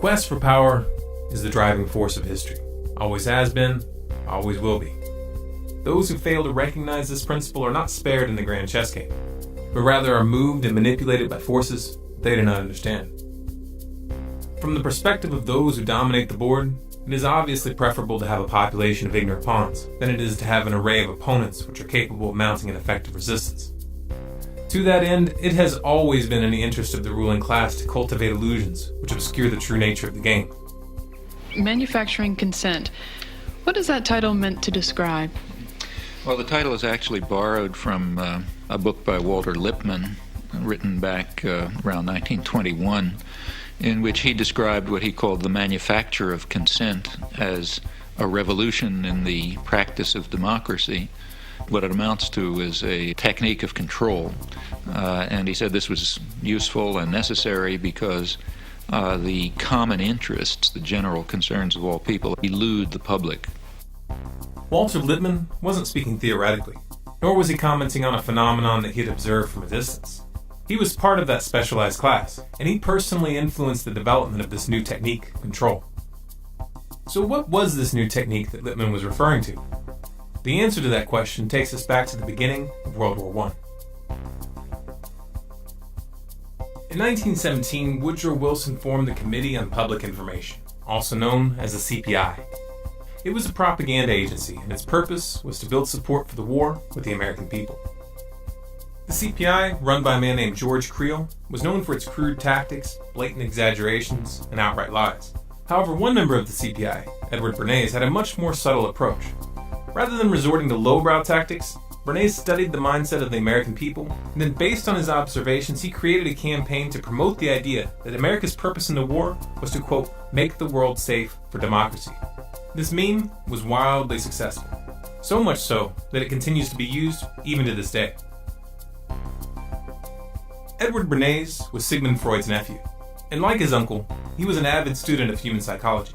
quest for power is the driving force of history. Always has been, always will be. Those who fail to recognize this principle are not spared in the grand chess game, but rather are moved and manipulated by forces they do not understand. From the perspective of those who dominate the board, it is obviously preferable to have a population of ignorant pawns than it is to have an array of opponents which are capable of mounting an effective resistance. To that end, it has always been in the interest of the ruling class to cultivate illusions which obscure the true nature of the game. Manufacturing consent. What is that title meant to describe? Well, the title is actually borrowed from a book by Walter Lippmann, written back around 1921, in which he described what he called the manufacture of consent as a revolution in the practice of democracy. What it amounts to is a technique of control. And he said this was useful and necessary because the common interests, the general concerns of all people, elude the public. Walter Lippmann wasn't speaking theoretically, nor was he commenting on a phenomenon that he had observed from a distance. He was part of that specialized class, and he personally influenced the development of this new technique, control. So what was this new technique that Lippmann was referring to? The answer to that question takes us back to the beginning of World War I. In 1917, Woodrow Wilson formed the Committee on Public Information, also known as the CPI. It was a propaganda agency, and its purpose was to build support for the war with the American people. The CPI, run by a man named George Creel, was known for its crude tactics, blatant exaggerations, and outright lies. However, one member of the CPI, Edward Bernays, had a much more subtle approach. Rather than resorting to lowbrow tactics, Bernays studied the mindset of the American people, and then based on his observations, he created a campaign to promote the idea that America's purpose in the war was to, quote, make the world safe for democracy. This meme was wildly successful, so much so that it continues to be used even to this day. Edward Bernays was Sigmund Freud's nephew, and like his uncle, he was an avid student of human psychology.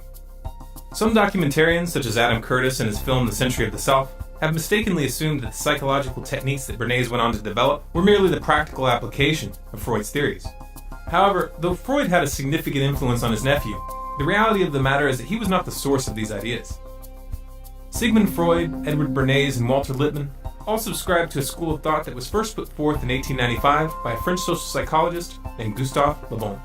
Some documentarians, such as Adam Curtis in his film The Century of the Self, have mistakenly assumed that the psychological techniques that Bernays went on to develop were merely the practical application of Freud's theories. However, though Freud had a significant influence on his nephew, the reality of the matter is that he was not the source of these ideas. Sigmund Freud, Edward Bernays, and Walter Lippmann all subscribed to a school of thought that was first put forth in 1895 by a French social psychologist named Gustave Le Bon.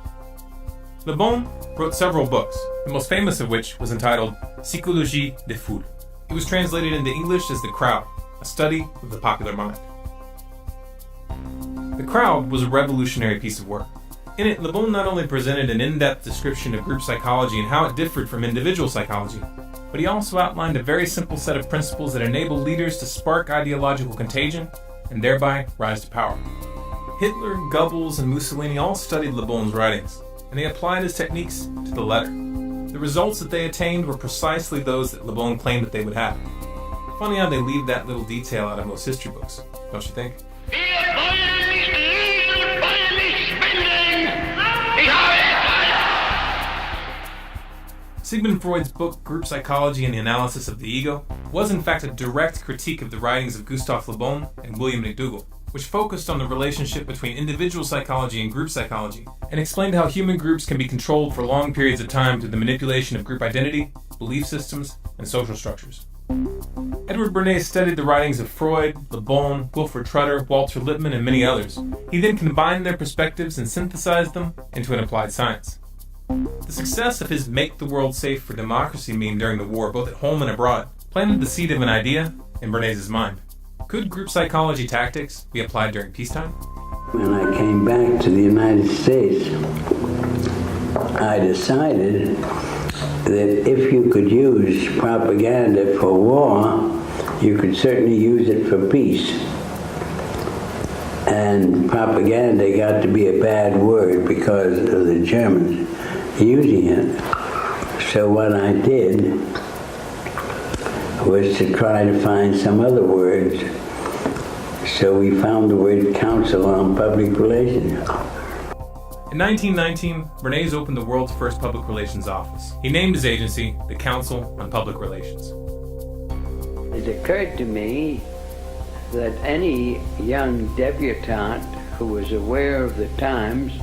Le Bon wrote several books, the most famous of which was entitled Psychologie des Foules. It was translated into English as The Crowd, a study of the popular mind. The Crowd was a revolutionary piece of work. In it, Le Bon not only presented an in-depth description of group psychology and how it differed from individual psychology, but he also outlined a very simple set of principles that enable leaders to spark ideological contagion and thereby rise to power. Hitler, Goebbels, and Mussolini all studied Le Bon's writings, and they applied his techniques to the letter. The results that they attained were precisely those that Le Bon claimed that they would have. Funny how they leave that little detail out of most history books, don't you think? Sigmund Freud's book, Group Psychology and the Analysis of the Ego, was in fact a direct critique of the writings of Gustave Le Bon and William McDougall, which focused on the relationship between individual psychology and group psychology, and explained how human groups can be controlled for long periods of time through the manipulation of group identity, belief systems, and social structures. Edward Bernays studied the writings of Freud, Le Bon, Wilfred Trutter, Walter Lippmann, and many others. He then combined their perspectives and synthesized them into an applied science. The success of his Make the World Safe for Democracy meme during the war, both at home and abroad, planted the seed of an idea in Bernays' mind. Could group psychology tactics be applied during peacetime? When I came back to the United States, I decided that if you could use propaganda for war, you could certainly use it for peace. And propaganda got to be a bad word because of the Germans using it. So what I did was to try to find some other words. So we found the word Council on Public Relations. In 1919, Bernays opened the world's first public relations office. He named his agency the Council on Public Relations. It occurred to me that any young debutante who was aware of the times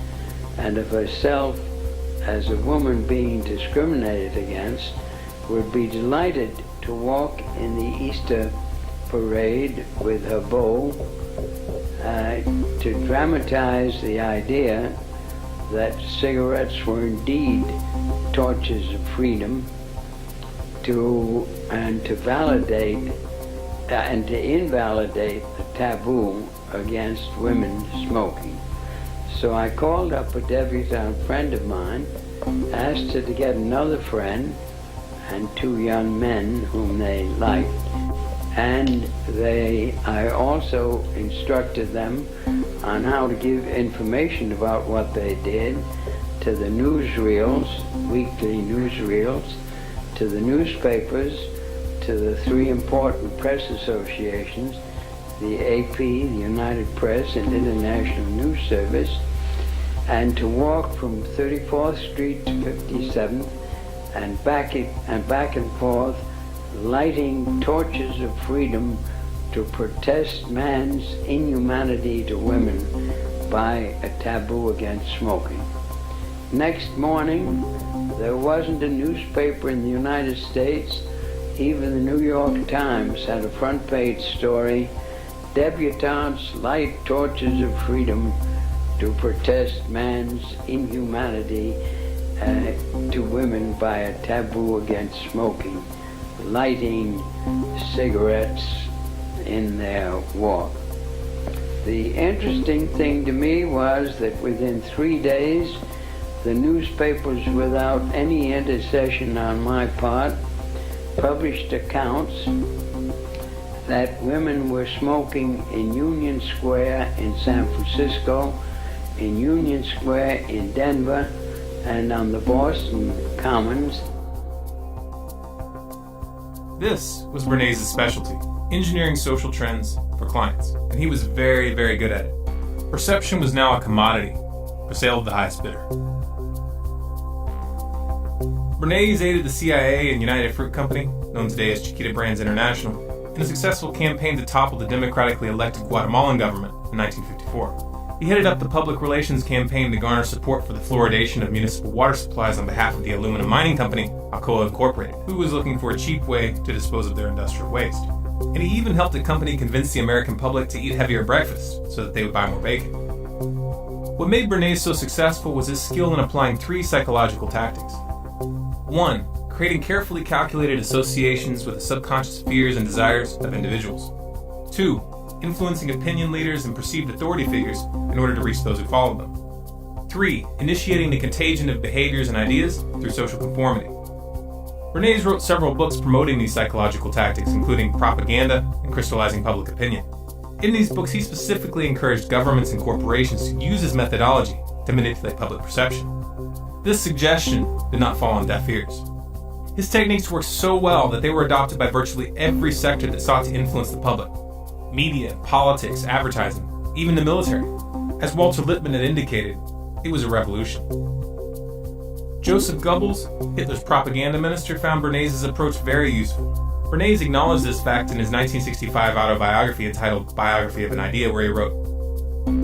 and of herself as a woman being discriminated against, would be delighted to walk in the Easter parade with her bow to dramatize the idea that cigarettes were indeed torches of freedom, to validate and to invalidate the taboo against women smoking. So I called up a debutante friend of mine, asked her to get another friend and two young men whom they liked, and I also instructed them on how to give information about what they did to the newsreels, weekly newsreels, to the newspapers, to the three important press associations, the AP, the United Press, and International News Service, and to walk from 34th Street to 57th and back and forth, lighting torches of freedom to protest man's inhumanity to women by a taboo against smoking. Next morning, there wasn't a newspaper in the United States, even the New York Times had a front page story, "Debutantes light torches of freedom to protest man's inhumanity to women by a taboo against smoking, lighting cigarettes in their walk." The interesting thing to me was that within 3 days, the newspapers, without any intercession on my part, published accounts that women were smoking in Union Square in San Francisco, in Union Square in Denver, and on the Boston Commons. This was Bernays' specialty, engineering social trends for clients, and he was very, very good at it. Perception was now a commodity, for sale to the highest bidder. Bernays aided the CIA and United Fruit Company, known today as Chiquita Brands International, in a successful campaign to topple the democratically elected Guatemalan government in 1954. He headed up the public relations campaign to garner support for the fluoridation of municipal water supplies on behalf of the aluminum mining company, Alcoa Incorporated, who was looking for a cheap way to dispose of their industrial waste. And he even helped the company convince the American public to eat heavier breakfast so that they would buy more bacon. What made Bernays so successful was his skill in applying 3 psychological tactics. 1. Creating carefully calculated associations with the subconscious fears and desires of individuals. 2. Influencing opinion leaders and perceived authority figures in order to reach those who follow them. 3. Initiating the contagion of behaviors and ideas through social conformity. Bernays wrote several books promoting these psychological tactics, including Propaganda and Crystallizing Public Opinion. In these books, he specifically encouraged governments and corporations to use his methodology to manipulate public perception. This suggestion did not fall on deaf ears. His techniques worked so well that they were adopted by virtually every sector that sought to influence the public. Media, politics, advertising, even the military. As Walter Lippmann had indicated, it was a revolution. Joseph Goebbels, Hitler's propaganda minister, found Bernays' approach very useful. Bernays acknowledged this fact in his 1965 autobiography entitled Biography of an Idea, where he wrote,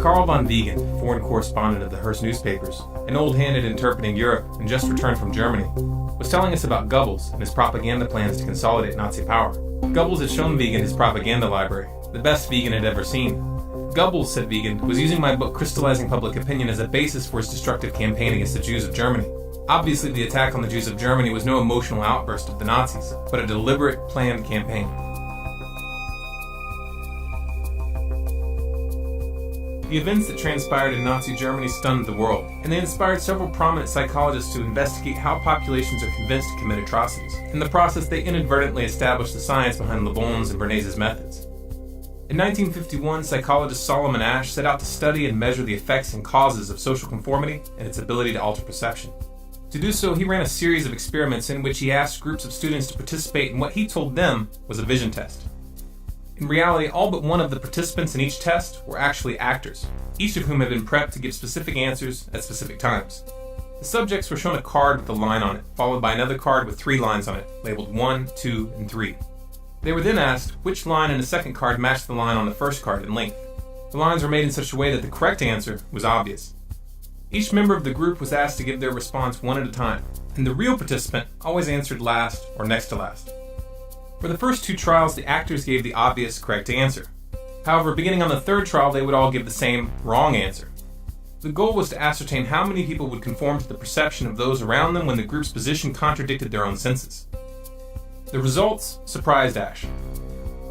"Karl von Wiegand, foreign correspondent of the Hearst newspapers, an old hand at interpreting Europe and just returned from Germany, was telling us about Goebbels and his propaganda plans to consolidate Nazi power. Goebbels had shown Wiegand his propaganda library, the best Wiegand had ever seen. Goebbels, said Wiegand, was using my book Crystallizing Public Opinion as a basis for his destructive campaign against the Jews of Germany. Obviously, the attack on the Jews of Germany was no emotional outburst of the Nazis, but a deliberate, planned campaign." The events that transpired in Nazi Germany stunned the world, and they inspired several prominent psychologists to investigate how populations are convinced to commit atrocities. In the process, they inadvertently established the science behind Le Bon's and Bernays' methods. In 1951, psychologist Solomon Asch set out to study and measure the effects and causes of social conformity and its ability to alter perception. To do so, he ran a series of experiments in which he asked groups of students to participate in what he told them was a vision test. In reality, all but one of the participants in each test were actually actors, each of whom had been prepped to give specific answers at specific times. The subjects were shown a card with a line on it, followed by another card with 3 lines on it, labeled 1, 2, and 3. They were then asked which line in the second card matched the line on the first card in length. The lines were made in such a way that the correct answer was obvious. Each member of the group was asked to give their response one at a time, and the real participant always answered last or next to last. For the first 2 trials, the actors gave the obvious correct answer. However, beginning on the 3rd trial, they would all give the same wrong answer. The goal was to ascertain how many people would conform to the perception of those around them when the group's position contradicted their own senses. The results surprised Ash.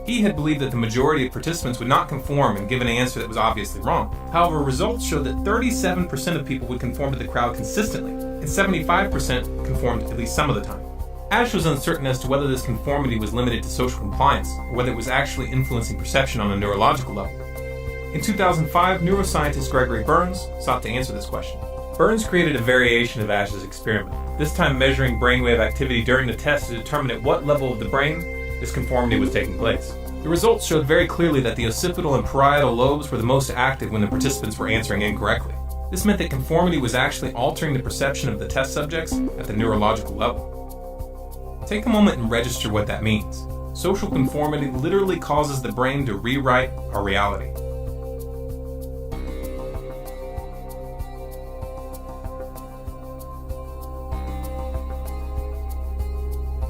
He had believed that the majority of participants would not conform and give an answer that was obviously wrong. However, results showed that 37% of people would conform to the crowd consistently, and 75% conformed at least some of the time. Ash was uncertain as to whether this conformity was limited to social compliance, or whether it was actually influencing perception on a neurological level. In 2005, neuroscientist Gregory Burns sought to answer this question. Burns created a variation of Ash's experiment, this time measuring brainwave activity during the test to determine at what level of the brain this conformity was taking place. The results showed very clearly that the occipital and parietal lobes were the most active when the participants were answering incorrectly. This meant that conformity was actually altering the perception of the test subjects at the neurological level. Take a moment and register what that means. Social conformity literally causes the brain to rewrite our reality.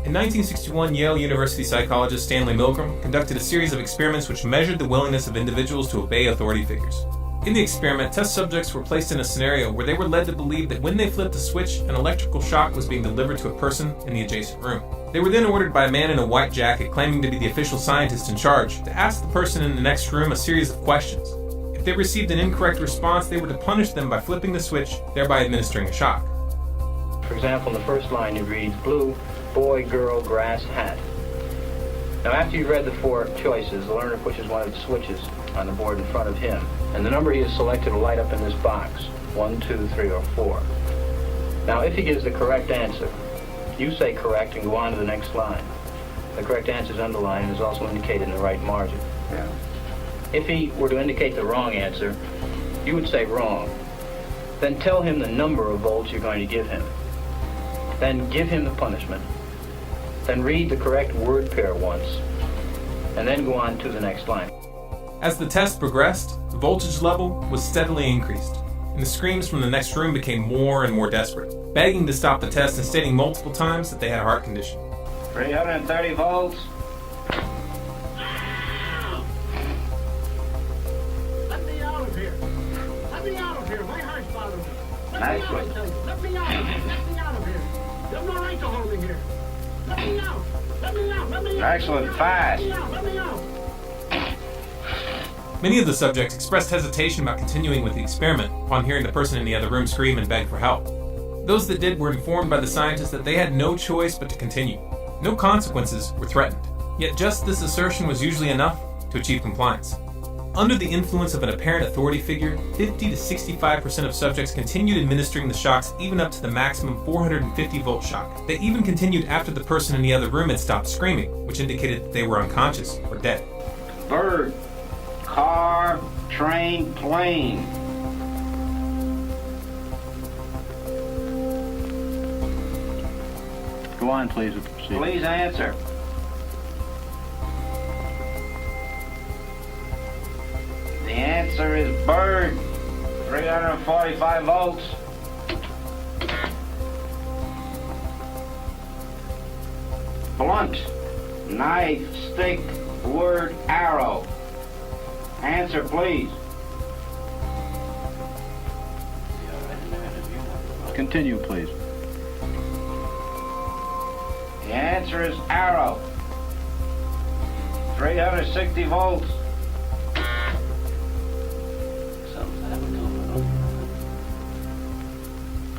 In 1961, Yale University psychologist Stanley Milgram conducted a series of experiments which measured the willingness of individuals to obey authority figures. In the experiment, test subjects were placed in a scenario where they were led to believe that when they flipped a switch, an electrical shock was being delivered to a person in the adjacent room. They were then ordered by a man in a white jacket claiming to be the official scientist in charge to ask the person in the next room a series of questions. If they received an incorrect response, they were to punish them by flipping the switch, thereby administering a shock. For example, in the first line it reads, blue, boy, girl, grass, hat. Now after you've read the 4 choices, the learner pushes one of the switches on the board in front of him, and the number he has selected will light up in this box, 1, 2, 3, or 4. Now if he gives the correct answer, you say correct and go on to the next line. The correct answer is underlined and is also indicated in the right margin. Yeah. If he were to indicate the wrong answer, you would say wrong. Then tell him the number of volts you're going to give him. Then give him the punishment. Then read the correct word pair once, and then go on to the next line. As the test progressed, the voltage level was steadily increased, and the screams from the next room became more and more desperate, begging to stop the test and stating multiple times that they had a heart condition. 330 volts. Let me out of here. Let me out of here. My heart's bothering me. Let me out of here. You have no right to hold me here. Let me out. Let me out. Let me out. Excellent. Fast. Let me out. Many of the subjects expressed hesitation about continuing with the experiment upon hearing the person in the other room scream and beg for help. Those that did were informed by the scientists that they had no choice but to continue. No consequences were threatened, yet just this assertion was usually enough to achieve compliance. Under the influence of an apparent authority figure, 50 to 65% of subjects continued administering the shocks even up to the maximum 450-volt shock. They even continued after the person in the other room had stopped screaming, which indicated that they were unconscious or dead. Bird, car, train, plane. Go on, please, with the procedure. Please answer. The answer is bird, 345 volts. Blunt, knife, stick, word, arrow. Answer, please. Continue, please. The answer is arrow, 360 volts.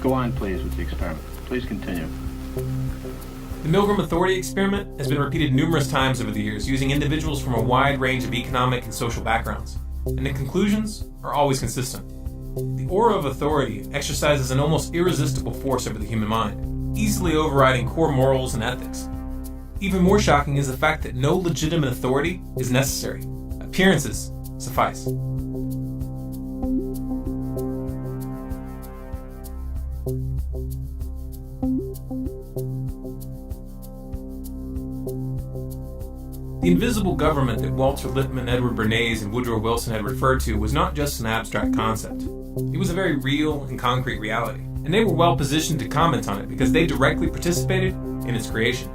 Go on, please, with the experiment. Please continue. The Milgram Authority experiment has been repeated numerous times over the years using individuals from a wide range of economic and social backgrounds, and the conclusions are always consistent. The aura of authority exercises an almost irresistible force over the human mind, easily overriding core morals and ethics. Even more shocking is the fact that no legitimate authority is necessary. Appearances suffice. The invisible government that Walter Lippmann, Edward Bernays, and Woodrow Wilson had referred to was not just an abstract concept. It was a very real and concrete reality, and they were well positioned to comment on it because they directly participated in its creation.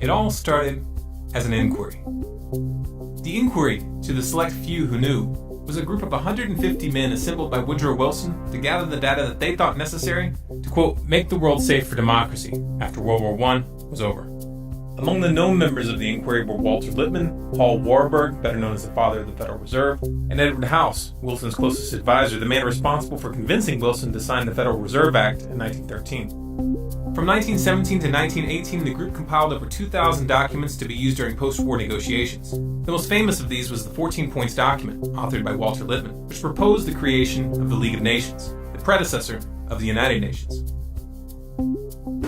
It all started as an inquiry. The inquiry, to the select few who knew, was a group of 150 men assembled by Woodrow Wilson to gather the data that they thought necessary to, quote, make the world safe for democracy after World War I was over. Among the known members of the inquiry were Walter Lippmann, Paul Warburg, better known as the father of the Federal Reserve, and Edward House, Wilson's closest advisor, the man responsible for convincing Wilson to sign the Federal Reserve Act in 1913. From 1917 to 1918, the group compiled over 2,000 documents to be used during post-war negotiations. The most famous of these was the 14 Points document, authored by Walter Lippmann, which proposed the creation of the League of Nations, the predecessor of the United Nations.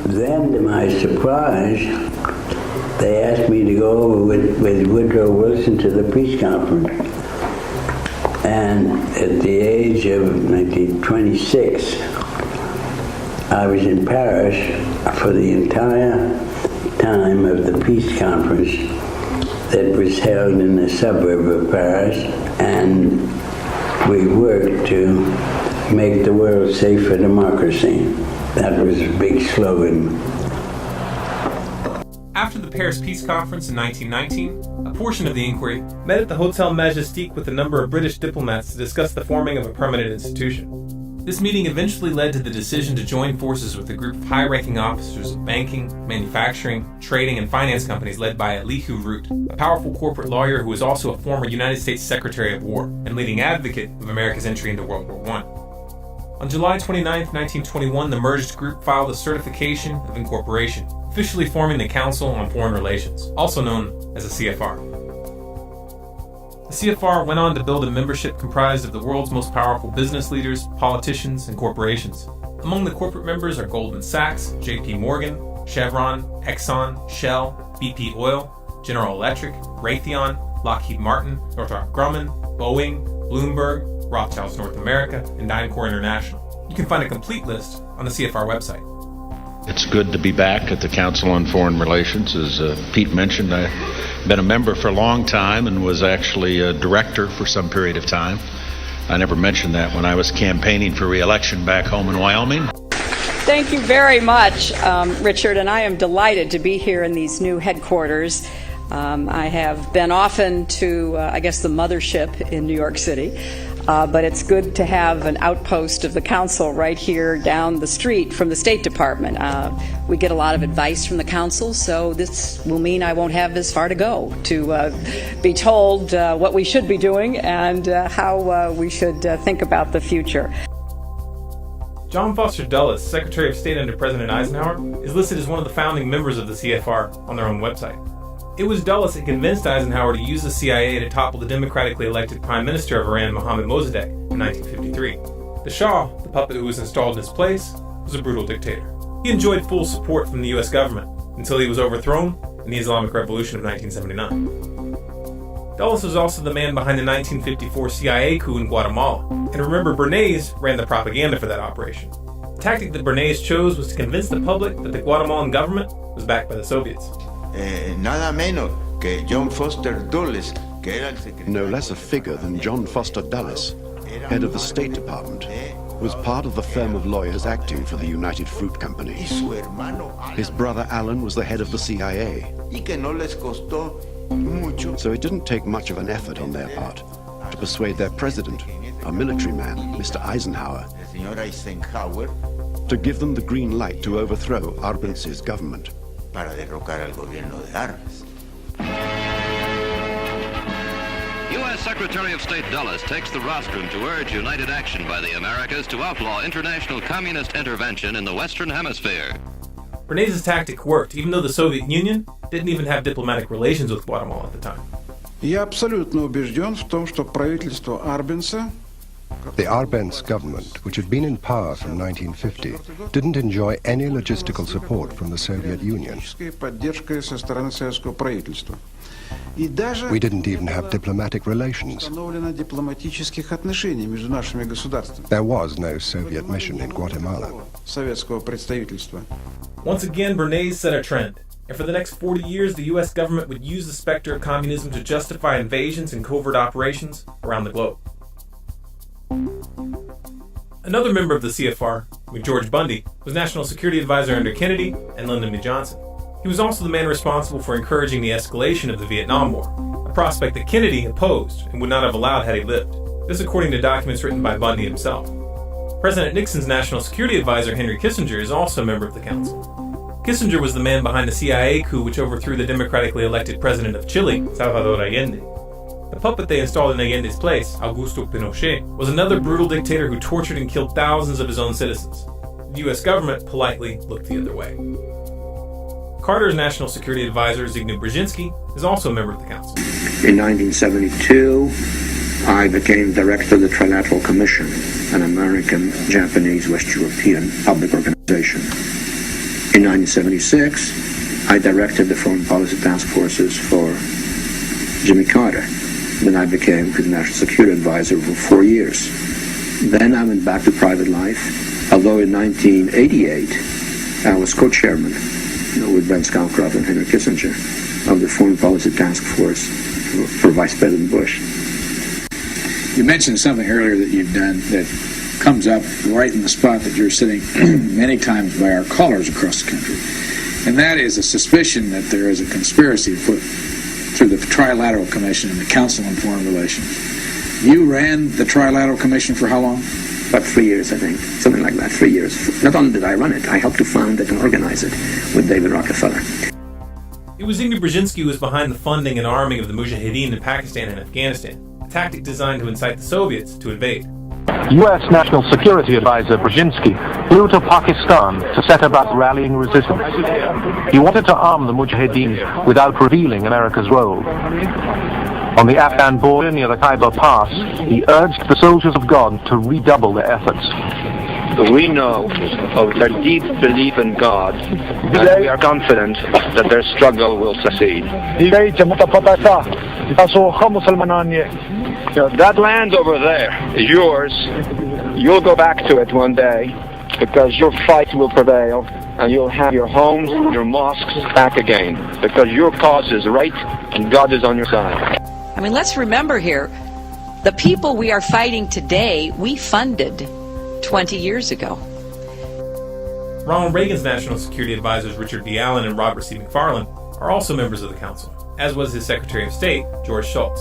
Then, to my surprise, they asked me to go over with Woodrow Wilson to the peace conference. And at the age of 26, I was in Paris for the entire time of the peace conference that was held in the suburb of Paris, and we worked to make the world safe for democracy. That was a big slogan. After the Paris Peace Conference in 1919, a portion of the inquiry met at the Hotel Majestic with a number of British diplomats to discuss the forming of a permanent institution. This meeting eventually led to the decision to join forces with a group of high-ranking officers of banking, manufacturing, trading, and finance companies led by Elihu Root, a powerful corporate lawyer who was also a former United States Secretary of War and leading advocate of America's entry into World War I. On July 29, 1921, the merged group filed a certification of incorporation, officially forming the Council on Foreign Relations, also known as the CFR. The CFR went on to build a membership comprised of the world's most powerful business leaders, politicians, and corporations. Among the corporate members are Goldman Sachs, J.P. Morgan, Chevron, Exxon, Shell, BP Oil, General Electric, Raytheon, Lockheed Martin, Northrop Grumman, Boeing, Bloomberg, Rothschilds North America, and DynCorp International. You can find a complete list on the CFR website. It's good to be back at the Council on Foreign Relations. As Pete mentioned, I've been a member for a long time and was actually a director for some period of time. I never mentioned that when I was campaigning for re-election back home in Wyoming. Thank you very much, Richard, and I am delighted to be here in these new headquarters. I have been often to, the mothership in New York City. But it's good to have an outpost of the council right here down the street from the State Department. We get a lot of advice from the council, so this will mean I won't have as far to go to be told what we should be doing and how we should think about the future. John Foster Dulles, Secretary of State under President Eisenhower, is listed as one of the founding members of the CFR on their own website. It was Dulles that convinced Eisenhower to use the CIA to topple the democratically elected Prime Minister of Iran, Mohammad Mossadegh, in 1953. The Shah, the puppet who was installed in his place, was a brutal dictator. He enjoyed full support from the U.S. government until he was overthrown in the Islamic Revolution of 1979. Dulles was also the man behind the 1954 CIA coup in Guatemala, and remember, Bernays ran the propaganda for that operation. The tactic that Bernays chose was to convince the public that the Guatemalan government was backed by the Soviets. Nada menos que John Foster Dulles, que era el secretario. No less a figure than John Foster Dulles, head of the State Department, was part of the firm of lawyers acting for the United Fruit Company. His brother Alan was the head of the CIA. So it didn't take much of an effort on their part to persuade their president, a military man, Mr. Eisenhower, to give them the green light to overthrow Arbenzi's government. Para derrocar al gobierno de Arbenz. U.S. Secretary of State Dulles takes the rostrum to urge united action by the Americas to outlaw international communist intervention in the Western Hemisphere. Bernays' tactic worked, even though the Soviet Union didn't even have diplomatic relations with Guatemala at the time. Я абсолютно убежден в том, что правительство Арбенца The Arbenz government, which had been in power from 1950, didn't enjoy any logistical support from the Soviet Union. We didn't even have diplomatic relations. There was no Soviet mission in Guatemala. Once again, Bernays set a trend, and for the next 40 years, the U.S. government would use the specter of communism to justify invasions and covert operations around the globe. Another member of the CFR, George Bundy, was National Security Advisor under Kennedy and Lyndon B. Johnson. He was also the man responsible for encouraging the escalation of the Vietnam War, a prospect that Kennedy opposed and would not have allowed had he lived. This according to documents written by Bundy himself. President Nixon's National Security Advisor, Henry Kissinger, is also a member of the council. Kissinger was the man behind the CIA coup which overthrew the democratically elected president of Chile, Salvador Allende. The puppet they installed in Allende's place, Augusto Pinochet, was another brutal dictator who tortured and killed thousands of his own citizens. The U.S. government politely looked the other way. Carter's National Security Advisor, Zbigniew Brzezinski, is also a member of the council. In 1972, I became director of the Trilateral Commission, an American, Japanese, West European public organization. In 1976, I directed the foreign policy task forces for Jimmy Carter. Then I became his National Security Advisor for 4 years. Then I went back to private life, although in 1988, I was co-chairman with Ben Scowcroft and Henry Kissinger of the Foreign Policy Task Force for Vice President Bush. You mentioned something earlier that you've done that comes up right in the spot that you're sitting many times by our callers across the country, and that is a suspicion that there is a conspiracy afoot through the Trilateral Commission and the Council on Foreign Relations. You ran the Trilateral Commission for how long? About 3 years, I think. Something like that, 3 years. Not only did I run it, I helped to found it and organize it with David Rockefeller. It was Zbigniew Brzezinski who was behind the funding and arming of the Mujahideen in Pakistan and Afghanistan, a tactic designed to incite the Soviets to invade. U.S. National Security Advisor Brzezinski flew to Pakistan to set about rallying resistance. He wanted to arm the Mujahideen without revealing America's role. On the Afghan border near the Khyber Pass, he urged the soldiers of God to redouble their efforts. We know of their deep belief in God, and we are confident that their struggle will succeed. That land over there is yours. You'll go back to it one day because your fight will prevail and you'll have your homes, your mosques back again because your cause is right and God is on your side. I mean, let's remember here, the people we are fighting today, we funded 20 years ago. Ronald Reagan's National Security Advisors Richard B. Allen and Robert C. McFarlane are also members of the council, as was his Secretary of State, George Shultz.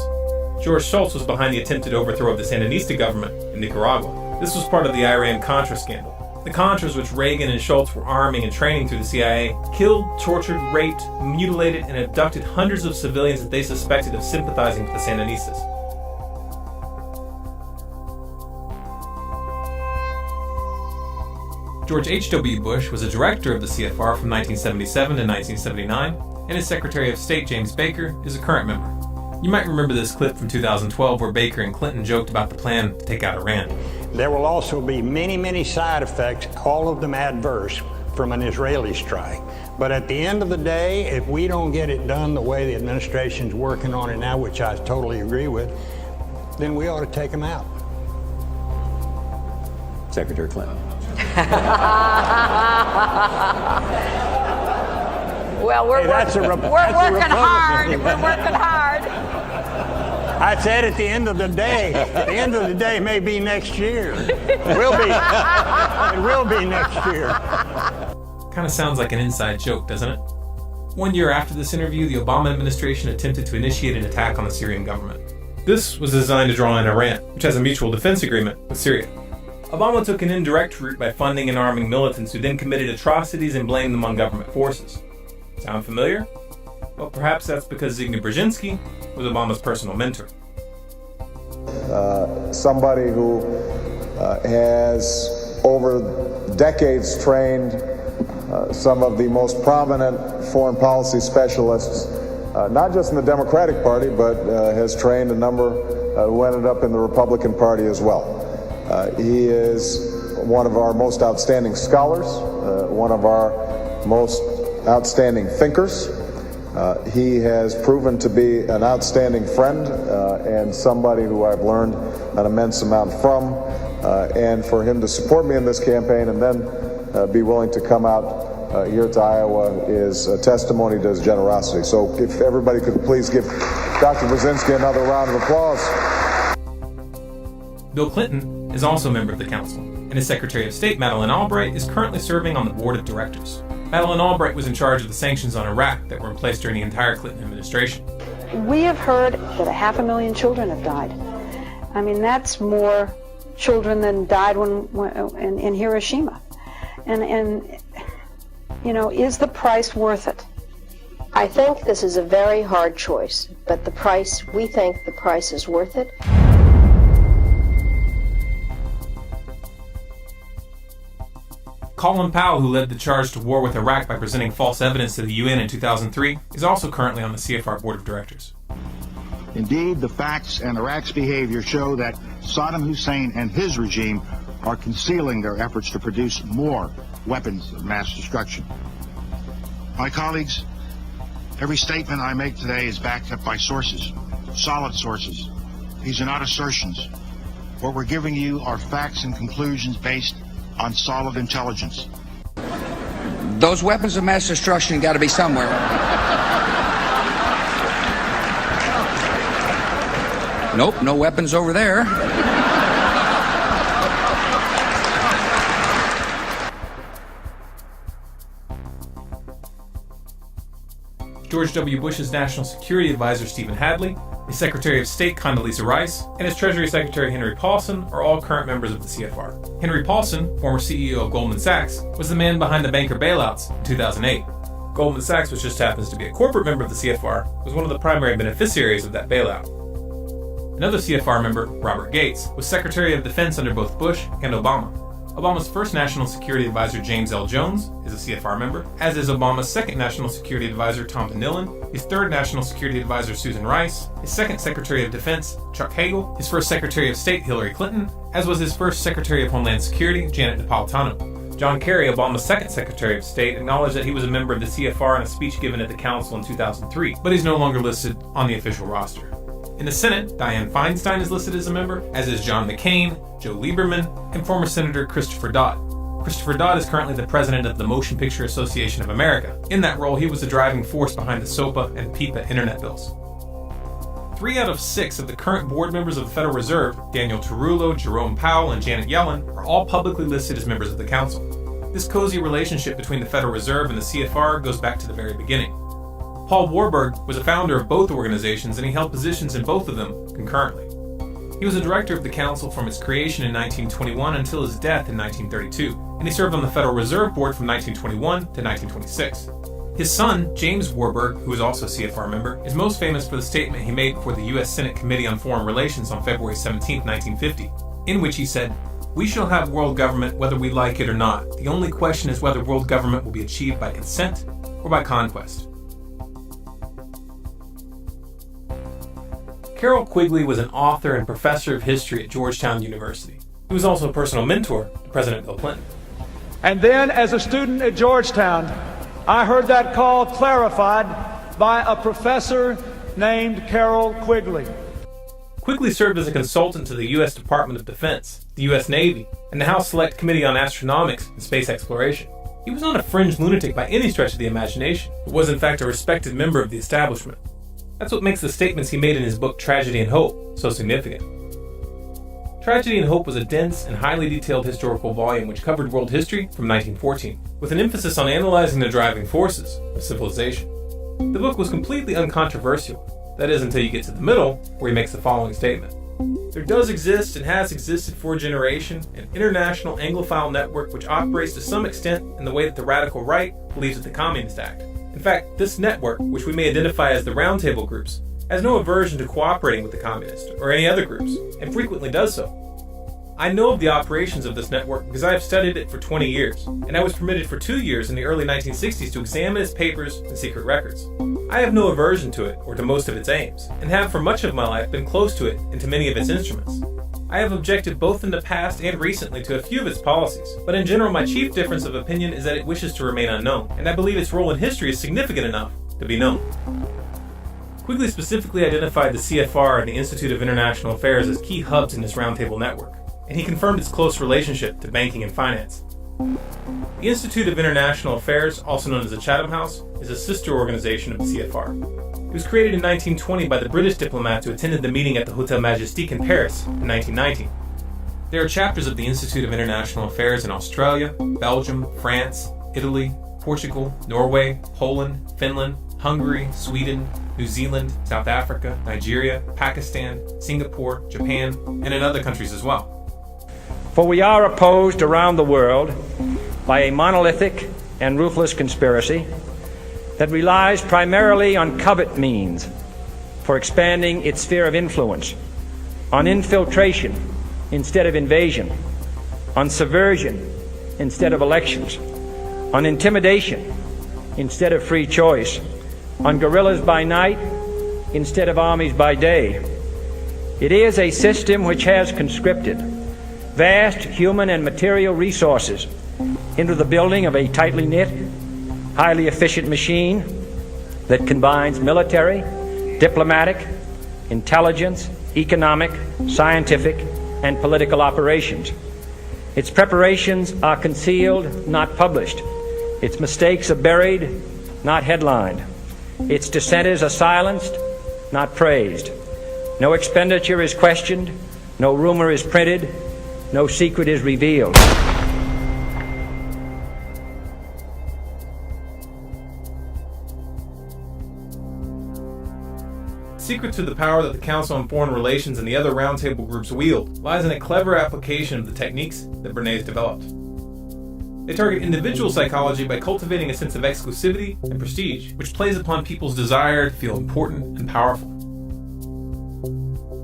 George Shultz was behind the attempted overthrow of the Sandinista government in Nicaragua. This was part of the Iran-Contra scandal. The Contras, which Reagan and Shultz were arming and training through the CIA, killed, tortured, raped, mutilated, and abducted hundreds of civilians that they suspected of sympathizing with the Sandinistas. George H.W. Bush was a director of the CFR from 1977 to 1979, and his Secretary of State, James Baker, is a current member. You might remember this clip from 2012 where Baker and Clinton joked about the plan to take out Iran. There will also be many, many side effects, all of them adverse, from an Israeli strike. But at the end of the day, if we don't get it done the way the administration's working on it now, which I totally agree with, then we ought to take them out. Secretary Clinton. Well, we're working hard. We're working hard. I said at the end of the day may be next year. It will be next year. Kind of sounds like an inside joke, doesn't it? 1 year after this interview, the Obama administration attempted to initiate an attack on the Syrian government. This was designed to draw in Iran, which has a mutual defense agreement with Syria. Obama took an indirect route by funding and arming militants who then committed atrocities and blamed them on government forces. Sound familiar? Well, perhaps that's because Zbigniew Brzezinski was Obama's personal mentor. Somebody who has over decades trained some of the most prominent foreign policy specialists, not just in the Democratic Party, but has trained a number who ended up in the Republican Party as well. He is one of our most outstanding scholars, one of our most outstanding thinkers. He has proven to be an outstanding friend and somebody who I've learned an immense amount from. And for him to support me in this campaign and then be willing to come out here to Iowa is a testimony to his generosity. So if everybody could please give Dr. Brzezinski another round of applause. Bill Clinton is also a member of the council. and his Secretary of State, Madeleine Albright, is currently serving on the board of directors. Madeleine Albright was in charge of the sanctions on Iraq that were in place during the entire Clinton administration. We have heard that 500,000 children have died. I mean, that's more children than died in Hiroshima. And you know, is the price worth it? I think this is a very hard choice, but we think the price is worth it. Colin Powell, who led the charge to war with Iraq by presenting false evidence to the UN in 2003, is also currently on the CFR board of directors. Indeed, the facts and Iraq's behavior show that Saddam Hussein and his regime are concealing their efforts to produce more weapons of mass destruction. My colleagues, every statement I make today is backed up by sources, solid sources. These are not assertions. What we're giving you are facts and conclusions based on solid intelligence. Those weapons of mass destruction got to be somewhere. Nope, no weapons over there. George W. Bush's National Security Advisor Stephen Hadley, his Secretary of State Condoleezza Rice, and his Treasury Secretary Henry Paulson are all current members of the CFR. Henry Paulson, former CEO of Goldman Sachs, was the man behind the banker bailouts in 2008. Goldman Sachs, which just happens to be a corporate member of the CFR, was one of the primary beneficiaries of that bailout. Another CFR member, Robert Gates, was Secretary of Defense under both Bush and Obama. Obama's first National Security Advisor, James L. Jones, is a CFR member, as is Obama's second National Security Advisor, Tom Panillan, his third National Security Advisor, Susan Rice, his second Secretary of Defense, Chuck Hagel, his first Secretary of State, Hillary Clinton, as was his first Secretary of Homeland Security, Janet Napolitano. John Kerry, Obama's second Secretary of State, acknowledged that he was a member of the CFR in a speech given at the Council in 2003, but he's no longer listed on the official roster. In the Senate, Dianne Feinstein is listed as a member, as is John McCain, Joe Lieberman, and former Senator Christopher Dodd. Christopher Dodd is currently the president of the Motion Picture Association of America. In that role, he was the driving force behind the SOPA and PIPA internet bills. 3 out of 6 of the current board members of the Federal Reserve, Daniel Tarullo, Jerome Powell, and Janet Yellen, are all publicly listed as members of the Council. This cozy relationship between the Federal Reserve and the CFR goes back to the very beginning. Paul Warburg was a founder of both organizations, and he held positions in both of them concurrently. He was a director of the Council from its creation in 1921 until his death in 1932, and he served on the Federal Reserve Board from 1921 to 1926. His son, James Warburg, who is also a CFR member, is most famous for the statement he made before the U.S. Senate Committee on Foreign Relations on February 17, 1950, in which he said, "We shall have world government whether we like it or not. The only question is whether world government will be achieved by consent or by conquest." Carroll Quigley was an author and professor of history at Georgetown University. He was also a personal mentor to President Bill Clinton. And then, as a student at Georgetown, I heard that call clarified by a professor named Carroll Quigley. Quigley served as a consultant to the U.S. Department of Defense, the U.S. Navy, and the House Select Committee on Astronomics and Space Exploration. He was not a fringe lunatic by any stretch of the imagination, but was in fact a respected member of the establishment. That's what makes the statements he made in his book Tragedy and Hope so significant. Tragedy and Hope was a dense and highly detailed historical volume which covered world history from 1914, with an emphasis on analyzing the driving forces of civilization. The book was completely uncontroversial, that is until you get to the middle, where he makes the following statement. There does exist and has existed for a generation an international Anglophile network which operates to some extent in the way that the radical right believes with the Communist Act. In fact, this network, which we may identify as the Roundtable groups, has no aversion to cooperating with the communists or any other groups, and frequently does so. I know of the operations of this network because I have studied it for 20 years, and I was permitted for 2 years in the early 1960s to examine its papers and secret records. I have no aversion to it or to most of its aims, and have for much of my life been close to it and to many of its instruments. I have objected both in the past and recently to a few of its policies, but in general my chief difference of opinion is that it wishes to remain unknown, and I believe its role in history is significant enough to be known. Quigley specifically identified the CFR and the Institute of International Affairs as key hubs in this roundtable network, and he confirmed its close relationship to banking and finance. The Institute of International Affairs, also known as the Chatham House, is a sister organization of the CFR. It was created in 1920 by the British diplomats who attended the meeting at the Hotel Majestic in Paris in 1919. There are chapters of the Institute of International Affairs in Australia, Belgium, France, Italy, Portugal, Norway, Poland, Finland, Hungary, Sweden, New Zealand, South Africa, Nigeria, Pakistan, Singapore, Japan, and in other countries as well. For we are opposed around the world by a monolithic and ruthless conspiracy that relies primarily on covert means for expanding its sphere of influence, on infiltration instead of invasion, on subversion instead of elections, on intimidation instead of free choice, on guerrillas by night instead of armies by day. It is a system which has conscripted vast human and material resources into the building of a tightly knit, highly efficient machine that combines military, diplomatic, intelligence, economic, scientific, and political operations. Its preparations are concealed, not published. Its mistakes are buried, not headlined. Its dissenters are silenced, not praised. No expenditure is questioned, no rumor is printed, no secret is revealed. The secret to the power that the Council on Foreign Relations and the other roundtable groups wield lies in a clever application of the techniques that Bernays developed. They target individual psychology by cultivating a sense of exclusivity and prestige, which plays upon people's desire to feel important and powerful.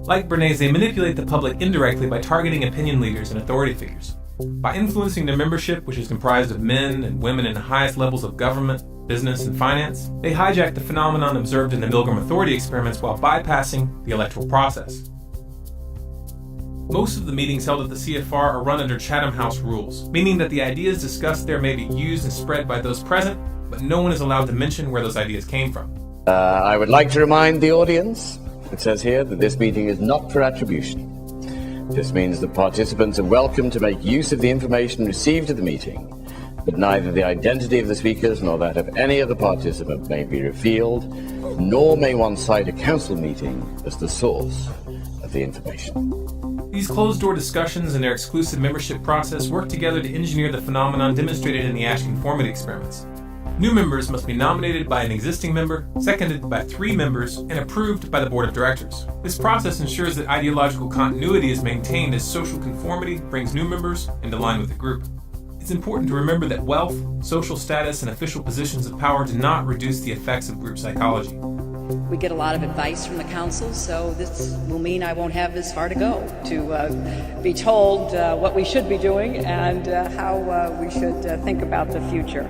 Like Bernays, they manipulate the public indirectly by targeting opinion leaders and authority figures. By influencing their membership, which is comprised of men and women in the highest levels of government, business, and finance, they hijack the phenomenon observed in the Milgram authority experiments while bypassing the electoral process. Most of the meetings held at the CFR are run under Chatham House rules, meaning that the ideas discussed there may be used and spread by those present, but no one is allowed to mention where those ideas came from. I would like to remind the audience, it says here, that this meeting is not for attribution. This means that participants are welcome to make use of the information received at the meeting, but neither the identity of the speakers nor that of any other participant may be revealed, nor may one cite a council meeting as the source of the information. These closed-door discussions and their exclusive membership process work together to engineer the phenomenon demonstrated in the Ash conformity experiments. New members must be nominated by an existing member, seconded by 3 members, and approved by the board of directors. This process ensures that ideological continuity is maintained as social conformity brings new members into line with the group. It's important to remember that wealth, social status, and official positions of power do not reduce the effects of group psychology. We get a lot of advice from the council, so this will mean I won't have as far to go to be told what we should be doing and how we should think about the future.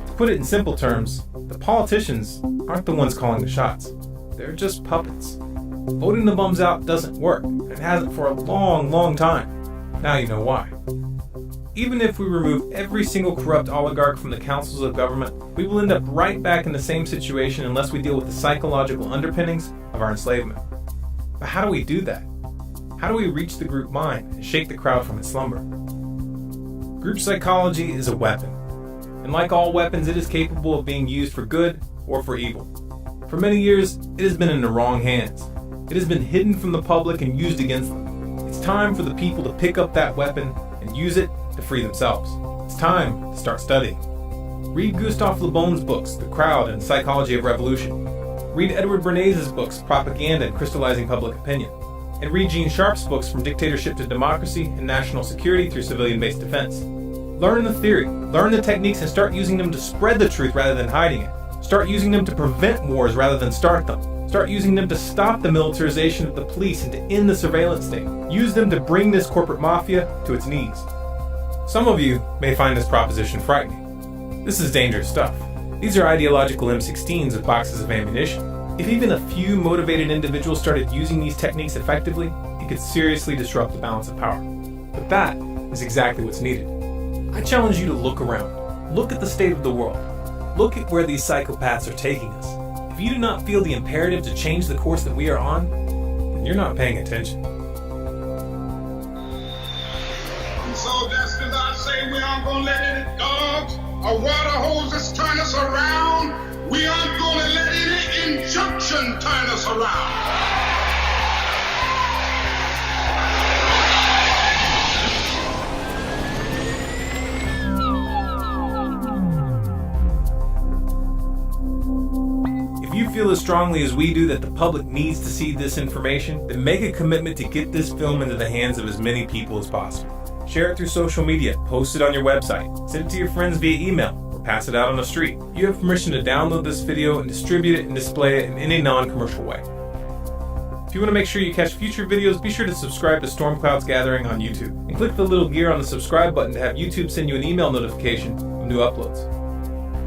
To put it in simple terms, the politicians aren't the ones calling the shots. They're just puppets. Voting the bums out doesn't work, and it hasn't for a long, long time. Now you know why. Even if we remove every single corrupt oligarch from the councils of government, we will end up right back in the same situation unless we deal with the psychological underpinnings of our enslavement. But how do we do that? How do we reach the group mind and shake the crowd from its slumber? Group psychology is a weapon, and like all weapons, it is capable of being used for good or for evil. For many years, it has been in the wrong hands. It has been hidden from the public and used against them. It's time for the people to pick up that weapon and use it to free themselves. It's time to start studying. Read Gustave Le Bon's books, The Crowd and Psychology of Revolution. Read Edward Bernays' books, Propaganda and Crystallizing Public Opinion. And read Gene Sharp's books, From Dictatorship to Democracy and National Security Through Civilian-Based Defense. Learn the theory, learn the techniques, and start using them to spread the truth rather than hiding it. Start using them to prevent wars rather than start them. Start using them to stop the militarization of the police and to end the surveillance state. Use them to bring this corporate mafia to its knees. Some of you may find this proposition frightening. This is dangerous stuff. These are ideological M16s with boxes of ammunition. If even a few motivated individuals started using these techniques effectively, it could seriously disrupt the balance of power. But that is exactly what's needed. I challenge you to look around. Look at the state of the world. Look at where these psychopaths are taking us. If you do not feel the imperative to change the course that we are on, then you're not paying attention. So just as I say, we aren't going to let any dogs or water hoses turn us around. We aren't going to let any injunction turn us around. feel as strongly as we do that the public needs to see this information, then make a commitment to get this film into the hands of as many people as possible. Share it through social media, post it on your website, send it to your friends via email, or pass it out on the street. You have permission to download this video and distribute it and display it in any non-commercial way. If you want to make sure you catch future videos, be sure to subscribe to Storm Clouds Gathering on YouTube, and click the little gear on the subscribe button to have YouTube send you an email notification of new uploads.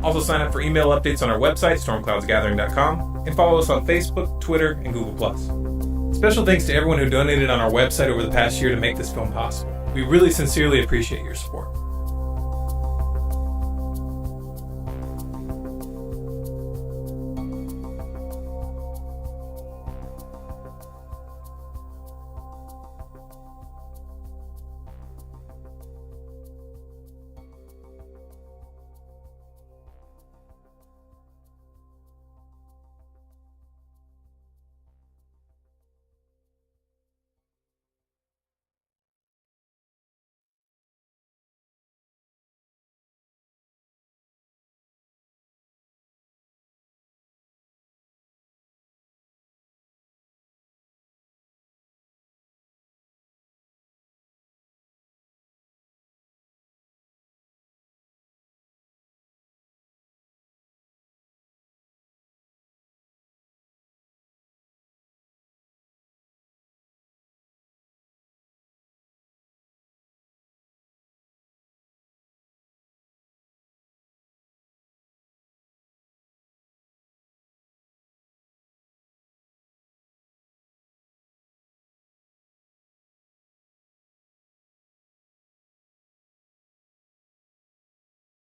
Also sign up for email updates on our website, stormcloudsgathering.com, and follow us on Facebook, Twitter, and Google+. Special thanks to everyone who donated on our website over the past year to make this film possible. We really sincerely appreciate your support.